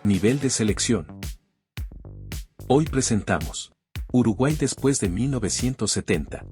Nivel de selección. Hoy presentamos Uruguay después de 1970.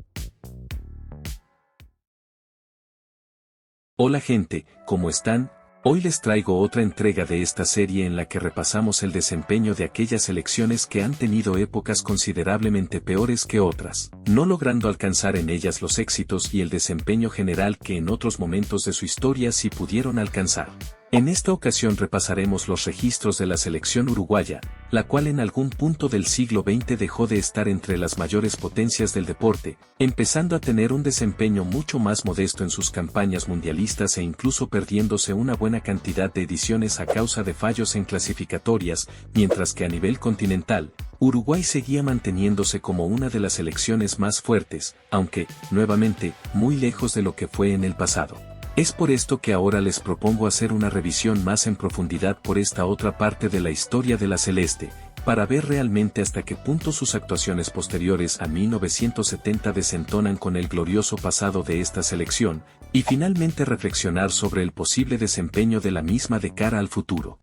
Hola gente, ¿cómo están? Hoy les traigo otra entrega de esta serie en la que repasamos el desempeño de aquellas selecciones que han tenido épocas considerablemente peores que otras, no logrando alcanzar en ellas los éxitos y el desempeño general que en otros momentos de su historia sí pudieron alcanzar. En esta ocasión repasaremos los registros de la selección uruguaya, la cual en algún punto del siglo XX dejó de estar entre las mayores potencias del deporte, empezando a tener un desempeño mucho más modesto en sus campañas mundialistas e incluso perdiéndose una buena cantidad de ediciones a causa de fallos en clasificatorias, mientras que a nivel continental, Uruguay seguía manteniéndose como una de las selecciones más fuertes, aunque, nuevamente, muy lejos de lo que fue en el pasado. Es por esto que ahora les propongo hacer una revisión más en profundidad por esta otra parte de la historia de la Celeste, para ver realmente hasta qué punto sus actuaciones posteriores a 1970 desentonan con el glorioso pasado de esta selección, y finalmente reflexionar sobre el posible desempeño de la misma de cara al futuro.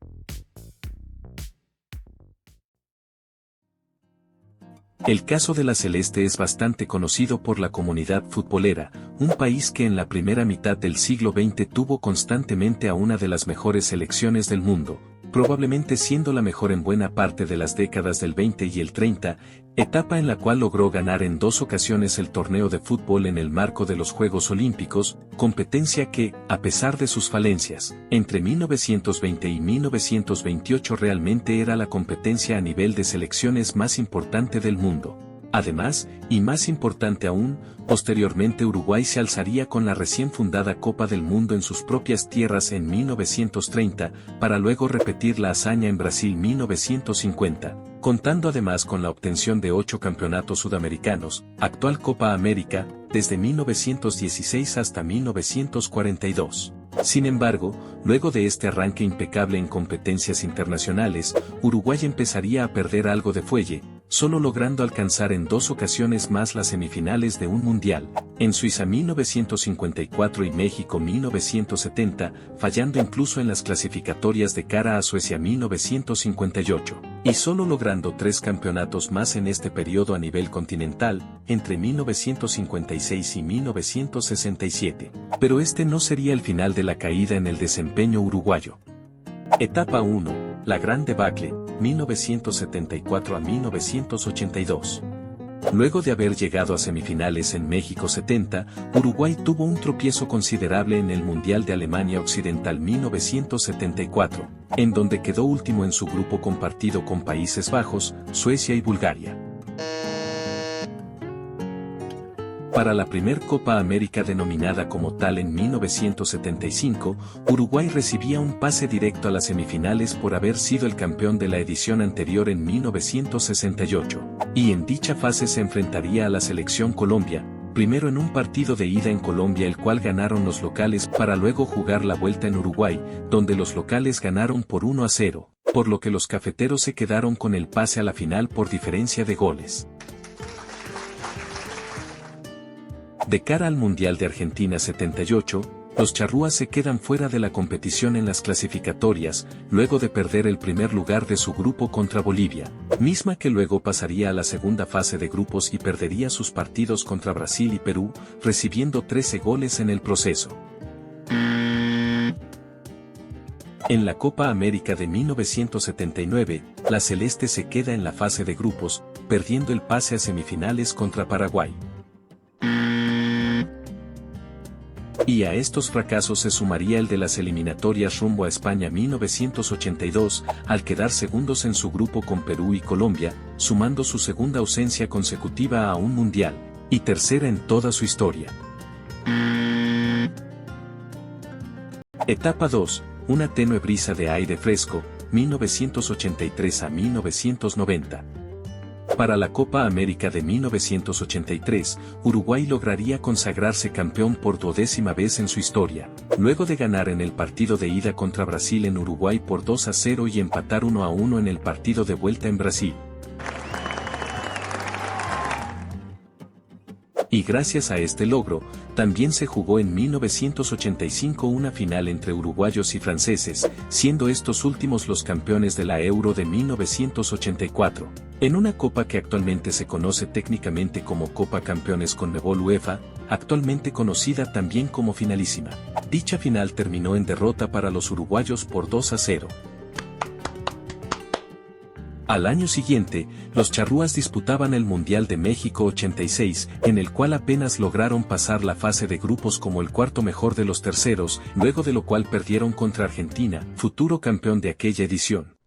El caso de la Celeste es bastante conocido por la comunidad futbolera, un país que en la primera mitad del siglo XX tuvo constantemente a una de las mejores selecciones del mundo, probablemente siendo la mejor en buena parte de las décadas del 20 y el 30, etapa en la cual logró ganar en 2 ocasiones el torneo de fútbol en el marco de los Juegos Olímpicos, competencia que, a pesar de sus falencias, entre 1920 y 1928 realmente era la competencia a nivel de selecciones más importante del mundo. Además, y más importante aún, posteriormente Uruguay se alzaría con la recién fundada Copa del Mundo en sus propias tierras en 1930, para luego repetir la hazaña en Brasil 1950, contando además con la obtención de 8 campeonatos sudamericanos, actual Copa América, desde 1916 hasta 1942. Sin embargo, luego de este arranque impecable en competencias internacionales, Uruguay empezaría a perder algo de fuelle, solo logrando alcanzar en 2 ocasiones más las semifinales de un mundial, en Suiza 1954 y México 1970, fallando incluso en las clasificatorias de cara a Suecia 1958, y solo logrando 3 campeonatos más en este periodo a nivel continental, entre 1956 y 1967. Pero este no sería el final de la caída en el desempeño uruguayo. Etapa 1. La Gran Debacle, 1974 a 1982. Luego de haber llegado a semifinales en México 70, Uruguay tuvo un tropiezo considerable en el Mundial de Alemania Occidental 1974, en donde quedó último en su grupo compartido con Países Bajos, Suecia y Bulgaria. Para la primer Copa América denominada como tal en 1975, Uruguay recibía un pase directo a las semifinales por haber sido el campeón de la edición anterior en 1968, y en dicha fase se enfrentaría a la selección Colombia, primero en un partido de ida en Colombia el cual ganaron los locales para luego jugar la vuelta en Uruguay, donde los locales ganaron por 1-0, por lo que los cafeteros se quedaron con el pase a la final por diferencia de goles. De cara al Mundial de Argentina 78, los charrúas se quedan fuera de la competición en las clasificatorias, luego de perder el primer lugar de su grupo contra Bolivia, misma que luego pasaría a la segunda fase de grupos y perdería sus partidos contra Brasil y Perú, recibiendo 13 goles en el proceso. En la Copa América de 1979, la Celeste se queda en la fase de grupos, perdiendo el pase a semifinales contra Paraguay. Y a estos fracasos se sumaría el de las eliminatorias rumbo a España 1982, al quedar segundos en su grupo con Perú y Colombia, sumando su segunda ausencia consecutiva a un mundial, y tercera en toda su historia. Etapa 2, una tenue brisa de aire fresco, 1983 a 1990. Para la Copa América de 1983, Uruguay lograría consagrarse campeón por 12ª vez en su historia, luego de ganar en el partido de ida contra Brasil en Uruguay por 2-0 y empatar 1-1 en el partido de vuelta en Brasil. Y gracias a este logro, también se jugó en 1985 una final entre uruguayos y franceses, siendo estos últimos los campeones de la Euro de 1984, en una copa que actualmente se conoce técnicamente como Copa Campeones Conmebol UEFA, actualmente conocida también como Finalísima. Dicha final terminó en derrota para los uruguayos por 2-0. Al año siguiente, los charrúas disputaban el Mundial de México 86, en el cual apenas lograron pasar la fase de grupos como el cuarto mejor de los terceros, luego de lo cual perdieron contra Argentina, futuro campeón de aquella edición.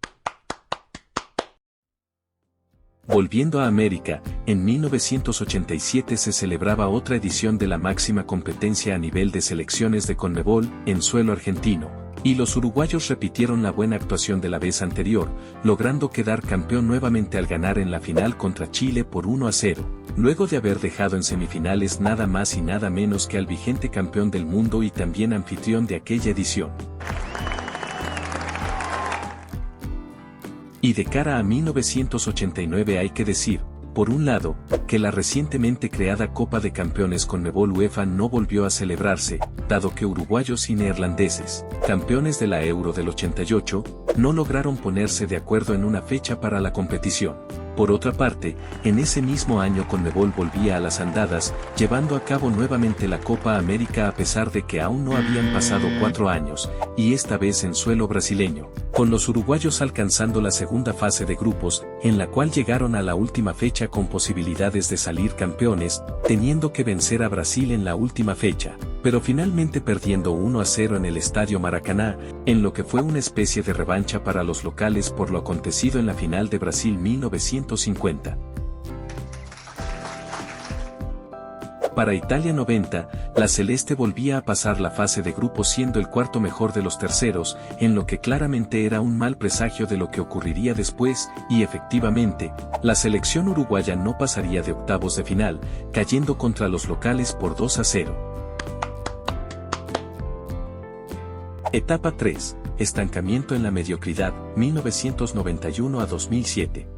Volviendo a América, en 1987 se celebraba otra edición de la máxima competencia a nivel de selecciones de Conmebol, en suelo argentino. Y los uruguayos repitieron la buena actuación de la vez anterior, logrando quedar campeón nuevamente al ganar en la final contra Chile por 1-0, luego de haber dejado en semifinales nada más y nada menos que al vigente campeón del mundo y también anfitrión de aquella edición. Y de cara a 1989 hay que decir, por un lado, que la recientemente creada Copa de Campeones Conmebol UEFA no volvió a celebrarse, dado que uruguayos y neerlandeses, campeones de la Euro del 88, no lograron ponerse de acuerdo en una fecha para la competición. Por otra parte, en ese mismo año Conmebol volvía a las andadas, llevando a cabo nuevamente la Copa América a pesar de que aún no habían pasado 4 años, y esta vez en suelo brasileño, con los uruguayos alcanzando la segunda fase de grupos, en la cual llegaron a la última fecha con posibilidades de salir campeones, teniendo que vencer a Brasil en la última fecha, pero finalmente perdiendo 1-0 en el Estadio Maracaná, en lo que fue una especie de revancha para los locales por lo acontecido en la final de Brasil 1950. Para Italia 90, la celeste volvía a pasar la fase de grupos siendo el cuarto mejor de los terceros, en lo que claramente era un mal presagio de lo que ocurriría después, y efectivamente, la selección uruguaya no pasaría de octavos de final, cayendo contra los locales por 2-0. Etapa 3. Estancamiento en la mediocridad, 1991 a 2007.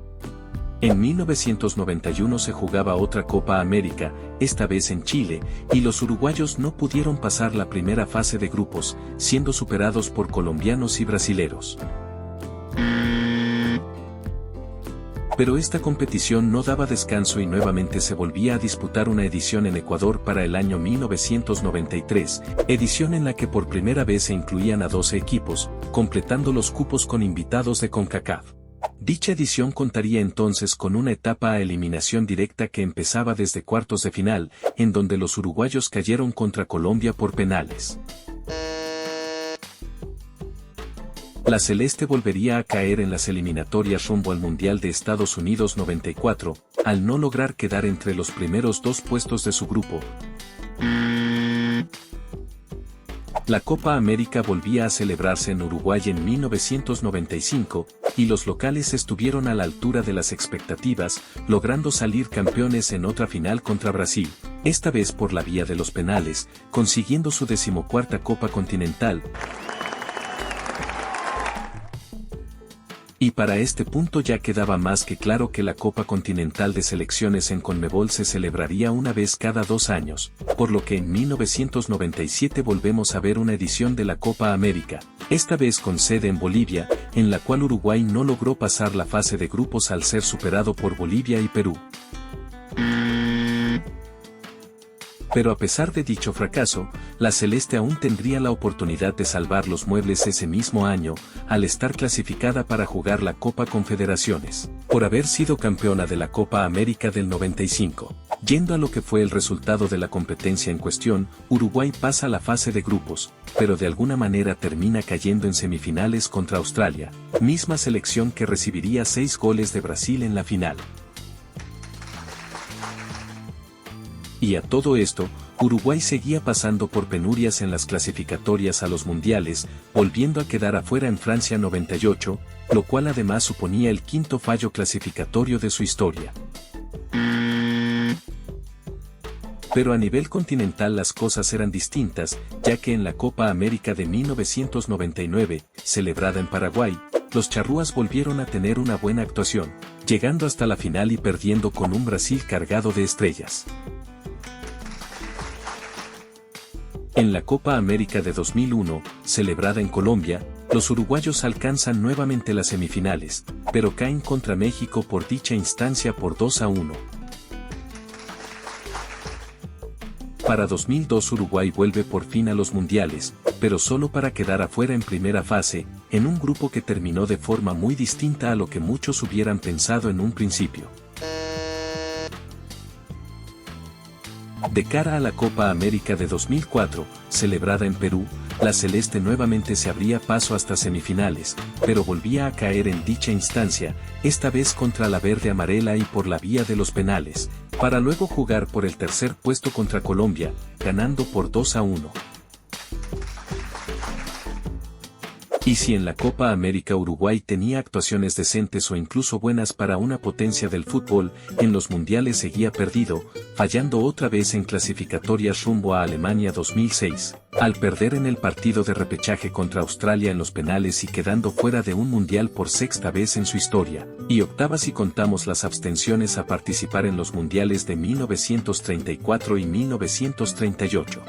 En 1991 se jugaba otra Copa América, esta vez en Chile, y los uruguayos no pudieron pasar la primera fase de grupos, siendo superados por colombianos y brasileros. Pero esta competición no daba descanso y nuevamente se volvía a disputar una edición en Ecuador para el año 1993, edición en la que por primera vez se incluían a 12 equipos, completando los cupos con invitados de CONCACAF. Dicha edición contaría entonces con una etapa a eliminación directa que empezaba desde cuartos de final, en donde los uruguayos cayeron contra Colombia por penales. La celeste volvería a caer en las eliminatorias rumbo al Mundial de Estados Unidos 94, al no lograr quedar entre los primeros 2 puestos de su grupo. La Copa América volvía a celebrarse en Uruguay en 1995, y los locales estuvieron a la altura de las expectativas, logrando salir campeones en otra final contra Brasil, esta vez por la vía de los penales, consiguiendo su 14ª Copa Continental. Y para este punto ya quedaba más que claro que la Copa Continental de Selecciones en Conmebol se celebraría una vez cada 2 años, por lo que en 1997 volvemos a ver una edición de la Copa América, esta vez con sede en Bolivia, en la cual Uruguay no logró pasar la fase de grupos al ser superado por Bolivia y Perú. Pero a pesar de dicho fracaso, la celeste aún tendría la oportunidad de salvar los muebles ese mismo año, al estar clasificada para jugar la Copa Confederaciones, por haber sido campeona de la Copa América del 95. Yendo a lo que fue el resultado de la competencia en cuestión, Uruguay pasa a la fase de grupos, pero de alguna manera termina cayendo en semifinales contra Australia, misma selección que recibiría 6 goles de Brasil en la final. Y a todo esto, Uruguay seguía pasando por penurias en las clasificatorias a los mundiales, volviendo a quedar afuera en Francia 98, lo cual además suponía el 5º fallo clasificatorio de su historia. Pero a nivel continental las cosas eran distintas, ya que en la Copa América de 1999, celebrada en Paraguay, los charrúas volvieron a tener una buena actuación, llegando hasta la final y perdiendo con un Brasil cargado de estrellas. En la Copa América de 2001, celebrada en Colombia, los uruguayos alcanzan nuevamente las semifinales, pero caen contra México por dicha instancia por 2-1. Para 2002 Uruguay vuelve por fin a los mundiales, pero solo para quedar afuera en primera fase, en un grupo que terminó de forma muy distinta a lo que muchos hubieran pensado en un principio. De cara a la Copa América de 2004, celebrada en Perú, la celeste nuevamente se abría paso hasta semifinales, pero volvía a caer en dicha instancia, esta vez contra la verde amarela y por la vía de los penales, para luego jugar por el tercer puesto contra Colombia, ganando por 2-1. Y si en la Copa América Uruguay tenía actuaciones decentes o incluso buenas para una potencia del fútbol, en los mundiales seguía perdido, fallando otra vez en clasificatorias rumbo a Alemania 2006, al perder en el partido de repechaje contra Australia en los penales y quedando fuera de un mundial por sexta vez en su historia, y octava si contamos las abstenciones a participar en los mundiales de 1934 y 1938.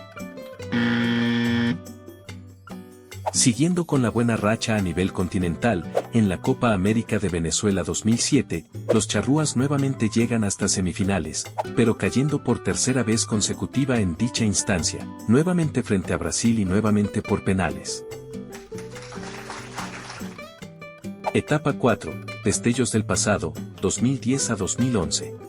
Siguiendo con la buena racha a nivel continental, en la Copa América de Venezuela 2007, los charrúas nuevamente llegan hasta semifinales, pero cayendo por tercera vez consecutiva en dicha instancia, nuevamente frente a Brasil y nuevamente por penales. Etapa 4, Destellos del pasado, 2010 a 2011.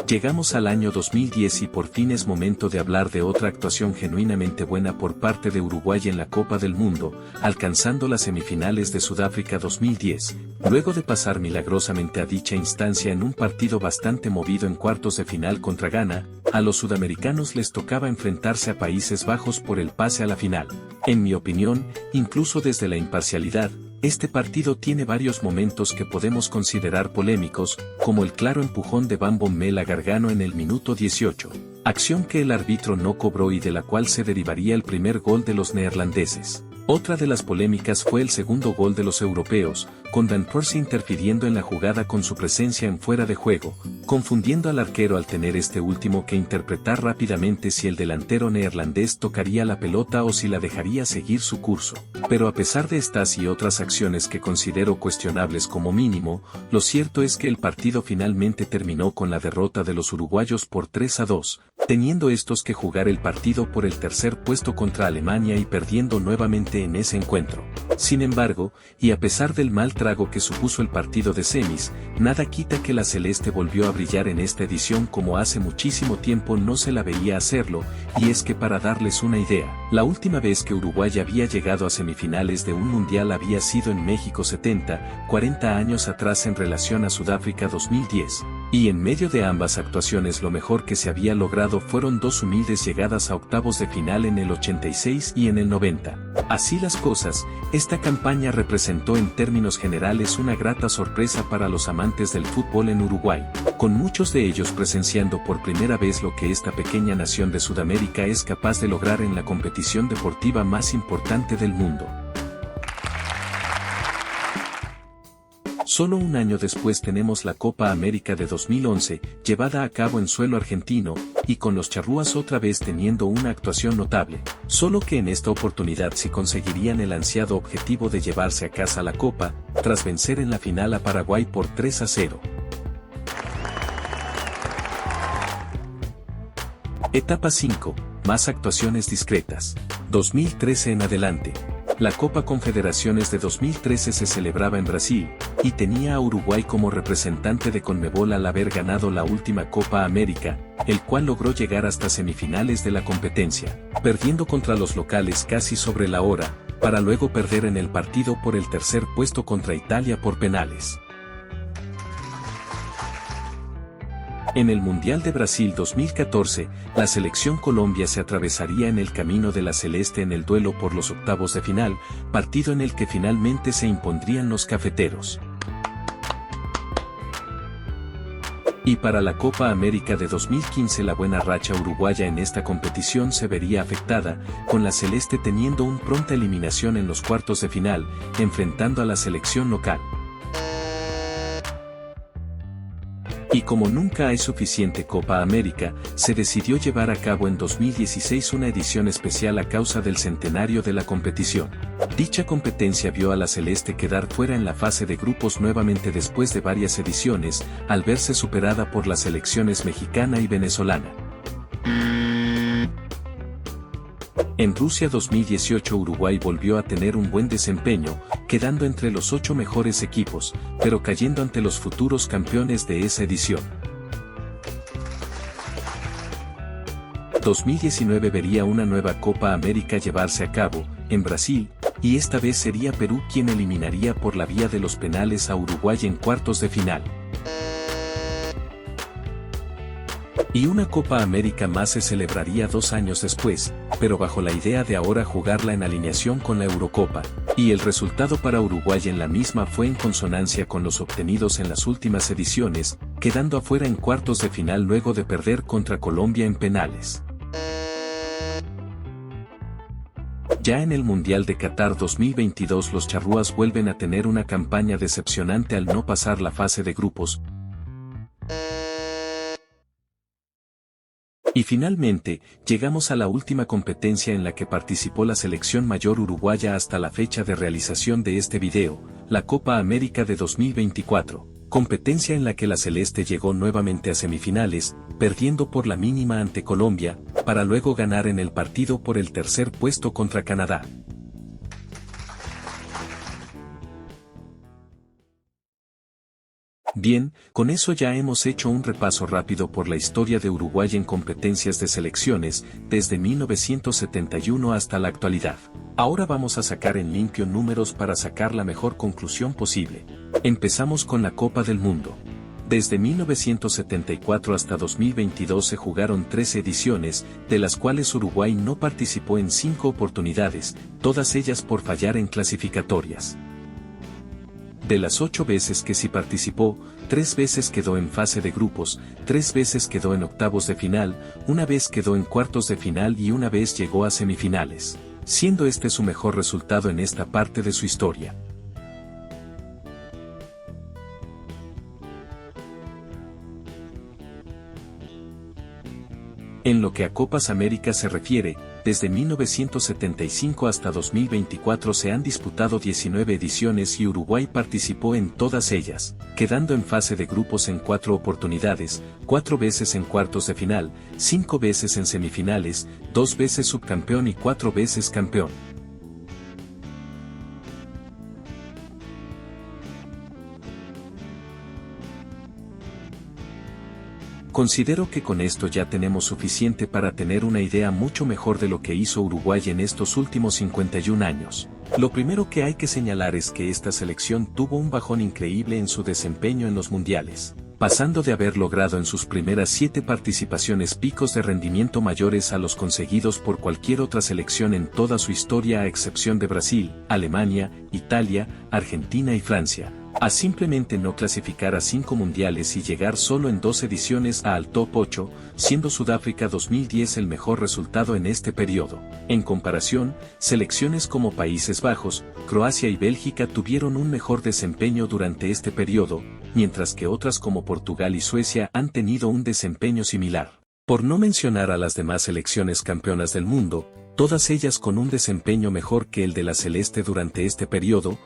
Llegamos al año 2010 y por fin es momento de hablar de otra actuación genuinamente buena por parte de Uruguay en la Copa del Mundo, alcanzando las semifinales de Sudáfrica 2010, luego de pasar milagrosamente a dicha instancia en un partido bastante movido en cuartos de final contra Ghana. A los sudamericanos les tocaba enfrentarse a Países Bajos por el pase a la final. En mi opinión, incluso desde la imparcialidad, este partido tiene varios momentos que podemos considerar polémicos, como el claro empujón de Bambon Mela Gargano en el minuto 18, acción que el árbitro no cobró y de la cual se derivaría el primer gol de los neerlandeses. Otra de las polémicas fue el segundo gol de los europeos, con Dan Persie interfiriendo en la jugada con su presencia en fuera de juego, confundiendo al arquero al tener este último que interpretar rápidamente si el delantero neerlandés tocaría la pelota o si la dejaría seguir su curso. Pero a pesar de estas y otras acciones que considero cuestionables como mínimo, lo cierto es que el partido finalmente terminó con la derrota de los uruguayos por 3-2, teniendo estos que jugar el partido por el tercer puesto contra Alemania y perdiendo nuevamente en ese encuentro. Sin embargo, y a pesar del mal trago que supuso el partido de semis, nada quita que la celeste volvió a brillar en esta edición como hace muchísimo tiempo no se la veía hacerlo, y es que para darles una idea, la última vez que Uruguay había llegado a semifinales de un mundial había sido en México 40 años atrás en relación a Sudáfrica 2010. Y en medio de ambas actuaciones lo mejor que se había logrado fueron dos humildes llegadas a octavos de final en el 86 y en el 90. Así las cosas, esta campaña representó en términos generales una grata sorpresa para los amantes del fútbol en Uruguay, con muchos de ellos presenciando por primera vez lo que esta pequeña nación de Sudamérica es capaz de lograr en la competición deportiva más importante del mundo. Solo un año después tenemos la Copa América de 2011, llevada a cabo en suelo argentino, y con los charrúas otra vez teniendo una actuación notable, solo que en esta oportunidad sí conseguirían el ansiado objetivo de llevarse a casa la Copa, tras vencer en la final a Paraguay por 3-0. Etapa 5, más actuaciones discretas. 2013 en adelante. La Copa Confederaciones de 2013 se celebraba en Brasil, y tenía a Uruguay como representante de Conmebol al haber ganado la última Copa América, el cual logró llegar hasta semifinales de la competencia, perdiendo contra los locales casi sobre la hora, para luego perder en el partido por el tercer puesto contra Italia por penales. En el Mundial de Brasil 2014, la selección Colombia se atravesaría en el camino de la celeste en el duelo por los octavos de final, partido en el que finalmente se impondrían los cafeteros. Y para la Copa América de 2015 la buena racha uruguaya en esta competición se vería afectada, con la celeste teniendo una pronta eliminación en los cuartos de final, enfrentando a la selección local. Y como nunca hay suficiente Copa América, se decidió llevar a cabo en 2016 una edición especial a causa del centenario de la competición. Dicha competencia vio a la Celeste quedar fuera en la fase de grupos nuevamente después de varias ediciones, al verse superada por las selecciones mexicana y venezolana. En Rusia 2018 Uruguay volvió a tener un buen desempeño, quedando entre los 8 mejores equipos, pero cayendo ante los futuros campeones de esa edición. 2019 vería una nueva Copa América llevarse a cabo, en Brasil, y esta vez sería Perú quien eliminaría por la vía de los penales a Uruguay en cuartos de final. Y una Copa América más se celebraría 2 años después, pero bajo la idea de ahora jugarla en alineación con la Eurocopa, y el resultado para Uruguay en la misma fue en consonancia con los obtenidos en las últimas ediciones, quedando afuera en cuartos de final luego de perder contra Colombia en penales. Ya en el Mundial de Qatar 2022 los charrúas vuelven a tener una campaña decepcionante al no pasar la fase de grupos. Y finalmente, llegamos a la última competencia en la que participó la selección mayor uruguaya hasta la fecha de realización de este video, la Copa América de 2024, competencia en la que la Celeste llegó nuevamente a semifinales, perdiendo por la mínima ante Colombia, para luego ganar en el partido por el tercer puesto contra Canadá. Bien, con eso ya hemos hecho un repaso rápido por la historia de Uruguay en competencias de selecciones, desde 1971 hasta la actualidad. Ahora vamos a sacar en limpio números para sacar la mejor conclusión posible. Empezamos con la Copa del Mundo. Desde 1974 hasta 2022 se jugaron 13 ediciones, de las cuales Uruguay no participó en 5 oportunidades, todas ellas por fallar en clasificatorias. De las 8 veces que sí participó, 3 veces quedó en fase de grupos, 3 veces quedó en octavos de final, una vez quedó en cuartos de final y una vez llegó a semifinales, siendo este su mejor resultado en esta parte de su historia. En lo que a Copas América se refiere, desde 1975 hasta 2024 se han disputado 19 ediciones y Uruguay participó en todas ellas, quedando en fase de grupos en 4 oportunidades, 4 veces en cuartos de final, 5 veces en semifinales, 2 veces subcampeón y 4 veces campeón. Considero que con esto ya tenemos suficiente para tener una idea mucho mejor de lo que hizo Uruguay en estos últimos 51 años. Lo primero que hay que señalar es que esta selección tuvo un bajón increíble en su desempeño en los mundiales, pasando de haber logrado en sus primeras 7 participaciones picos de rendimiento mayores a los conseguidos por cualquier otra selección en toda su historia a excepción de Brasil, Alemania, Italia, Argentina y Francia, a simplemente no clasificar a 5 mundiales y llegar solo en 2 ediciones al top 8, siendo Sudáfrica 2010 el mejor resultado en este periodo. En comparación, selecciones como Países Bajos, Croacia y Bélgica tuvieron un mejor desempeño durante este periodo, mientras que otras como Portugal y Suecia han tenido un desempeño similar. Por no mencionar a las demás selecciones campeonas del mundo, todas ellas con un desempeño mejor que el de la Celeste durante este periodo.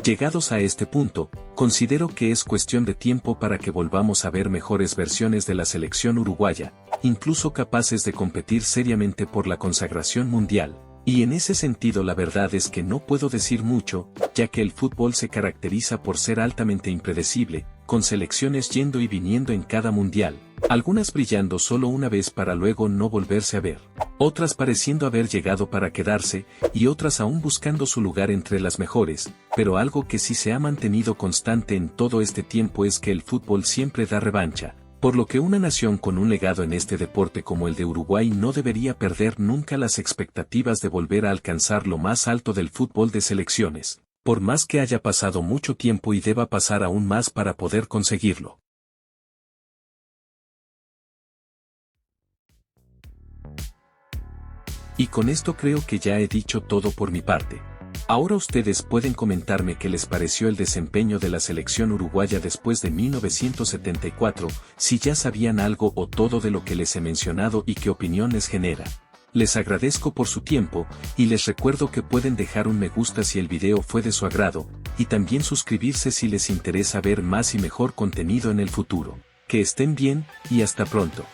Llegados a este punto, considero que es cuestión de tiempo para que volvamos a ver mejores versiones de la selección uruguaya, incluso capaces de competir seriamente por la consagración mundial. Y en ese sentido la verdad es que no puedo decir mucho, ya que el fútbol se caracteriza por ser altamente impredecible, con selecciones yendo y viniendo en cada mundial, algunas brillando solo una vez para luego no volverse a ver, otras pareciendo haber llegado para quedarse, y otras aún buscando su lugar entre las mejores, pero algo que sí se ha mantenido constante en todo este tiempo es que el fútbol siempre da revancha. Por lo que una nación con un legado en este deporte como el de Uruguay no debería perder nunca las expectativas de volver a alcanzar lo más alto del fútbol de selecciones, por más que haya pasado mucho tiempo y deba pasar aún más para poder conseguirlo. Y con esto creo que ya he dicho todo por mi parte. Ahora ustedes pueden comentarme qué les pareció el desempeño de la selección uruguaya después de 1974, si ya sabían algo o todo de lo que les he mencionado y qué opinión les genera. Les agradezco por su tiempo, y les recuerdo que pueden dejar un me gusta si el video fue de su agrado, y también suscribirse si les interesa ver más y mejor contenido en el futuro. Que estén bien, y hasta pronto.